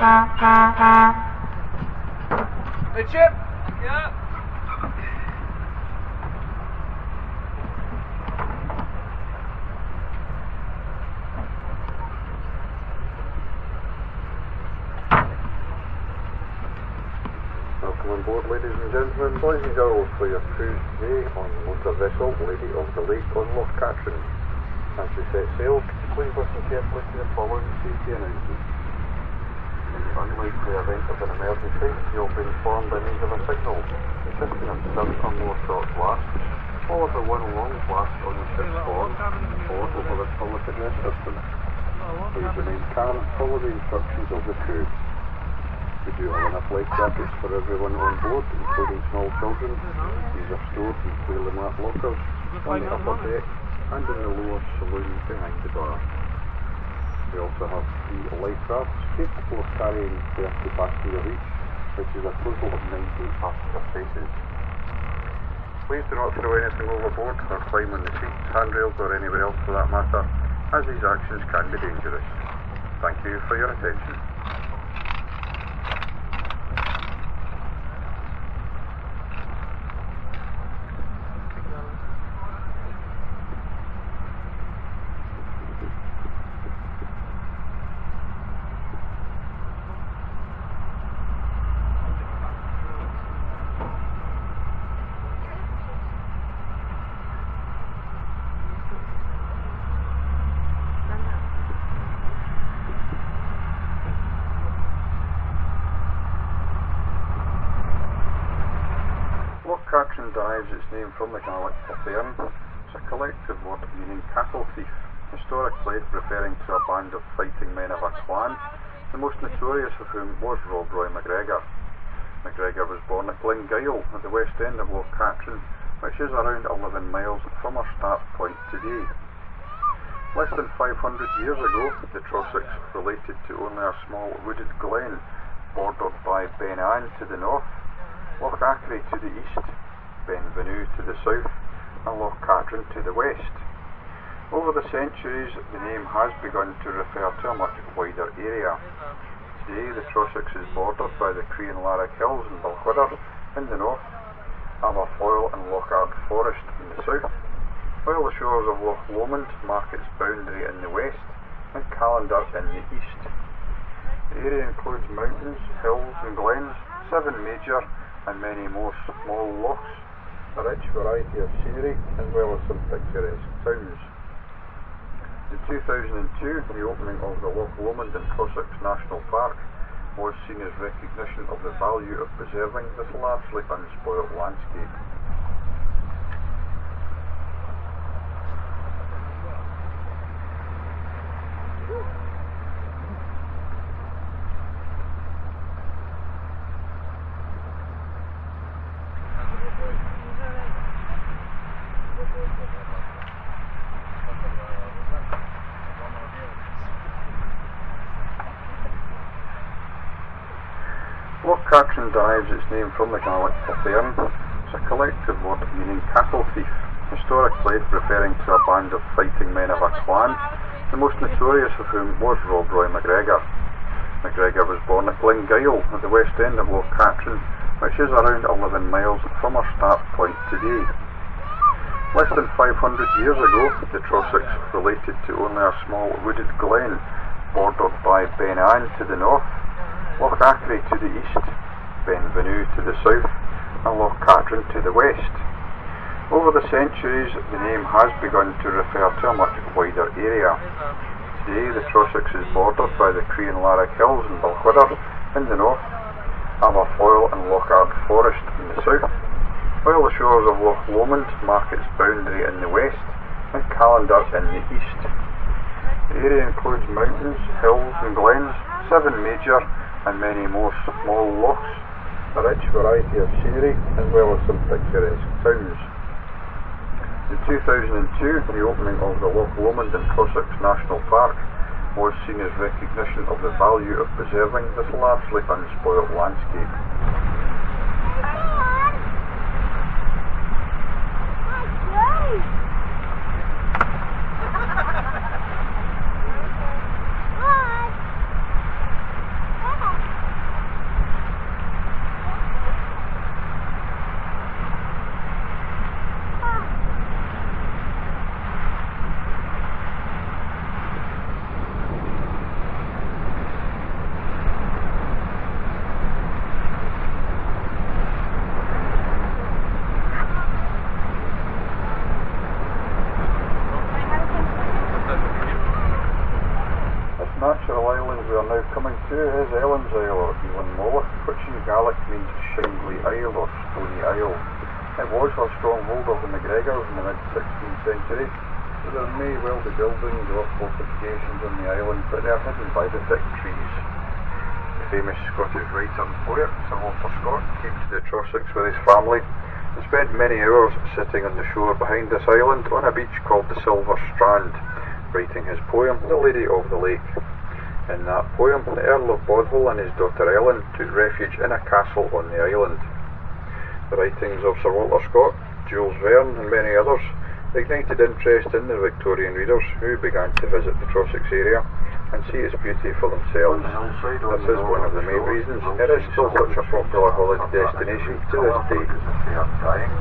Hey, Chip? Yeah. Welcome on board, ladies and gentlemen, boys and girls, for your cruise today on the motor vessel Lady of the Lake on Loch Katrine. As we set sail, please listen carefully to the following safety announcements. In the unlikely event of an emergency, you'll be informed by means of a signal, consisting of 7 or more short blasts, followed by 1 long blast on the ship's horn, or over the public address system. Please remain calm and follow the instructions of the crew. We do have enough life jackets for everyone on board, including small children. These are stored in clearly marked lockers on the upper deck and in the lower saloon behind the bar. We also have 3 life rafts capable of carrying 30 passengers each, which is a total of 19 passenger spaces. Please do not throw anything overboard or climb on the seats, handrails or anywhere else for that matter, as these actions can be dangerous. Thank you for your attention. Loch Katrine derives its name from the Gaelic Katrine. It's a collective word meaning cattle thief, historically referring to a band of fighting men of a clan, the most notorious of whom was Rob Roy MacGregor. MacGregor was born at Glengyle at the west end of Loch Katrine, which is around 11 miles from our start point today. Less than 500 years ago, the Trossachs related to only a small wooded glen, bordered by Ben Ann to the north, Loch Katrine to the east, Benvenue to the south, and Loch Katrine to the west. Over the centuries, the name has begun to refer to a much wider area. Today, the Trossachs is bordered by the Cree and Larrick Hills in Balquhidder in the north, Aberfoyle and Loch Forest in the south, while the shores of Loch Lomond mark its boundary in the west, and Callander in the east. The area includes mountains, hills and glens, 7 major and many more small lochs, a rich variety of scenery, as well as some picturesque towns. In 2002, the opening of the Loch Lomond and Trossachs National Park was seen as recognition of the value of preserving this largely unspoilt landscape. Loch Katrine derives its name from the Gaelic Katrine. It's a collective word meaning cattle thief, historically referring to a band of fighting men of a clan, the most notorious of whom was Rob Roy MacGregor. MacGregor was born at Glengyle at the west end of Loch Katrine, which is around 11 miles from our start point today. Less than 500 years ago, the Trossachs related to only a small wooded glen, bordered by Ben Ann to the north, Loch Katrine to the east, Benvenue to the south, and Loch Katrine to the west. Over the centuries, the name has begun to refer to a much wider area. Today, the Trossachs is bordered by the Cree and Larrick Hills in Balquhidder in the north, Aberfoyle and Loch Forest in the south, while the shores of Loch Lomond mark its boundary in the west, and Callander in the east. The area includes mountains, hills and glens, 7 major and many more small lochs, a rich variety of scenery, as well as some picturesque towns. In 2002, the opening of the Loch Lomond and Trossachs National Park was seen as recognition of the value of preserving this largely unspoilt landscape. Ellen's Isle or Elan Moloch, which in Gaelic means Shindley Isle or Stony Isle. It was a stronghold of the MacGregors in the mid-16th century, so there may well be buildings or fortifications on the island, but they are hidden by the thick trees. The famous Scottish writer and poet Sir Walter Scott came to the Trossachs with his family and spent many hours sitting on the shore behind this island on a beach called the Silver Strand, writing his poem, The Lady of the Lake. In that poem, the Earl of Bothwell and his daughter Ellen took refuge in a castle on the island. The writings of Sir Walter Scott, Jules Verne and many others ignited interest in the Victorian readers who began to visit the Trossachs area and see its beauty for themselves. This is one of the main reasons it is still such a popular holiday destination to this day. They are dying.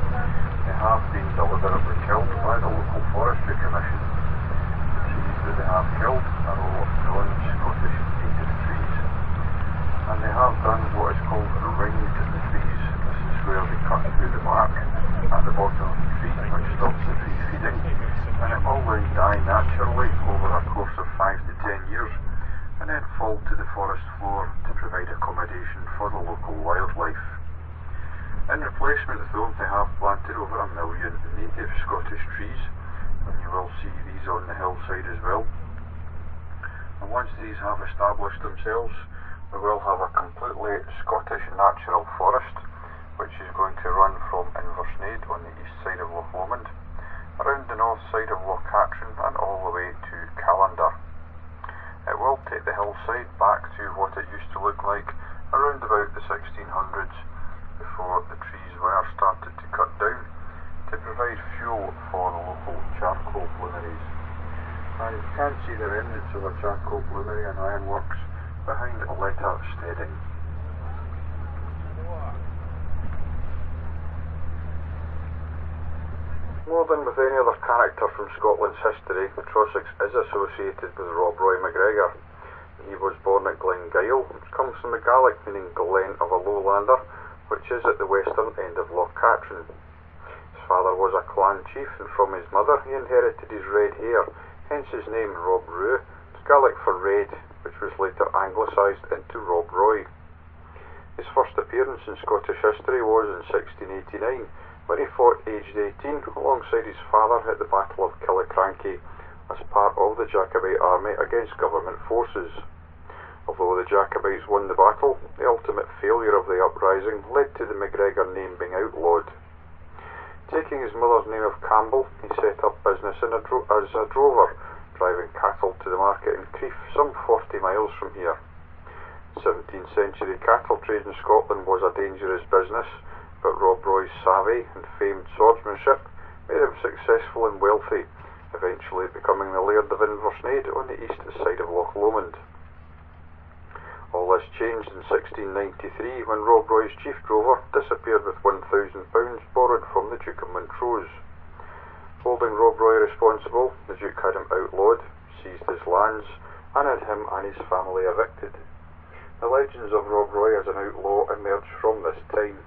They have been deliberately killed by the local forestry commission. The trees that they have killed are all non-Scottish native trees, and they have done what is called ringed the trees. This is where they cut through the bark at the bottom of the tree, which stops the tree feeding, and it will then die naturally over a course of 5 to 10 years, and then fall to the forest floor to provide accommodation for the local wildlife. In replacement though, they have planted over 1 million native Scottish trees, and you will see these on the hillside as well. And once these have established themselves, we will have a completely Scottish natural forest, which is going to run from Inversnaid on the east side of Loch Lomond, around the north side of Loch Katrine and all the way to Callander. It will take the hillside back to what it used to look like around about the 1600s, before the trees were started to cut down to provide fuel for the local charcoal bloomeries. And you can see the remnants of a charcoal bloomery and ironworks behind Letter Steading. More than with any other character from Scotland's history, the Trossachs is associated with Rob Roy MacGregor. He was born at Glengyle, which comes from the Gaelic meaning Glen of a lowlander, which is at the western end of Loch Katrine. His father was a clan chief, and from his mother he inherited his red hair, hence his name Rob Roy, Gaelic for red, which was later anglicised into Rob Roy. His first appearance in Scottish history was in 1689, when he fought aged 18 alongside his father at the Battle of Killiecrankie as part of the Jacobite army against government forces. Although the Jacobites won the battle, the ultimate failure of the uprising led to the MacGregor name being outlawed. Taking his mother's name of Campbell, he set up business as a drover, driving cattle to the market in Crieff, some 40 miles from here. 17th century cattle trade in Scotland was a dangerous business, but Rob Roy's savvy and famed swordsmanship made him successful and wealthy, eventually becoming the Laird of Inversnaid on the east side of Loch Lomond. All this changed in 1693 when Rob Roy's chief drover disappeared with £1,000 borrowed from the Duke of Montrose. Holding Rob Roy responsible, the Duke had him outlawed, seized his lands, and had him and his family evicted. The legends of Rob Roy as an outlaw emerged from this time.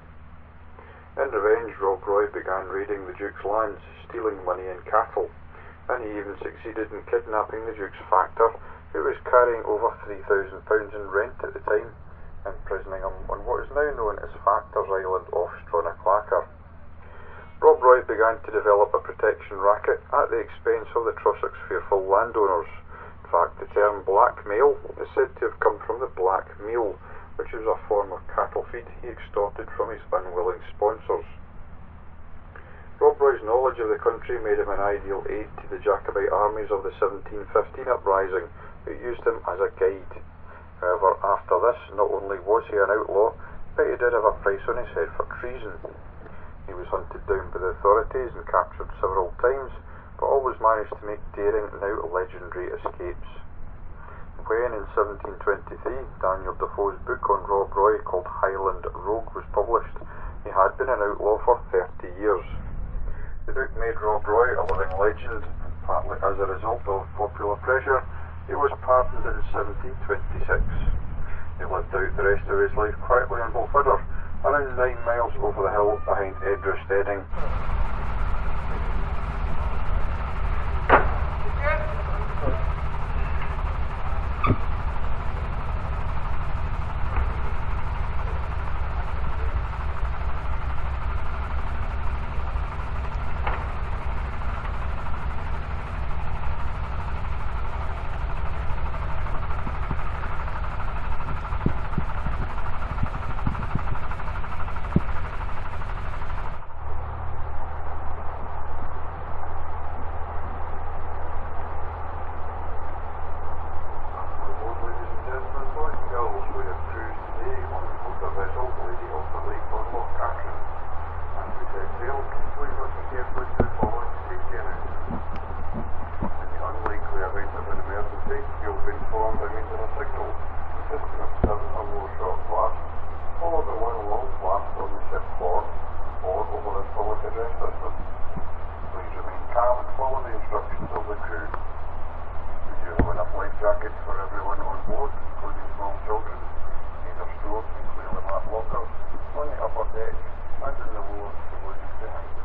In revenge, Rob Roy began raiding the Duke's lands, stealing money and cattle, and he even succeeded in kidnapping the Duke's factor, who was carrying over £3,000 in rent at the time, imprisoning him on what is now known as Factor's Island off Stronachlacar. Rob Roy began to develop a protection racket at the expense of the Trossachs' fearful landowners. In fact, the term blackmail is said to have come from the black meal, which was a form of cattle feed he extorted from his unwilling sponsors. Rob Roy's knowledge of the country made him an ideal aid to the Jacobite armies of the 1715 uprising, who used him as a guide. However, after this, not only was he an outlaw, but he did have a price on his head for treason. He was hunted down by the authorities and captured several times, but always managed to make daring, now legendary escapes. When in 1723 Daniel Defoe's book on Rob Roy called Highland Rogue was published, he had been an outlaw for 30 years. The book made Rob Roy a living legend, partly as a result of popular pressure. He was pardoned in 1726. He lived out the rest of his life quietly in Balfidder, around 9 miles over the hill behind Edra Steading. carefully to the following safety announcements. In the unlikely event of an emergency, you'll be informed by means of a signal, consisting of 7 or more short blasts, followed by 1 long blast on the ship floor, or over this public address system. Please remain calm and follow the instructions of the crew. We do have enough life jackets for everyone on board, including small children. These are stored in clearly marked lockers on the upper deck and in the lower saloon behind.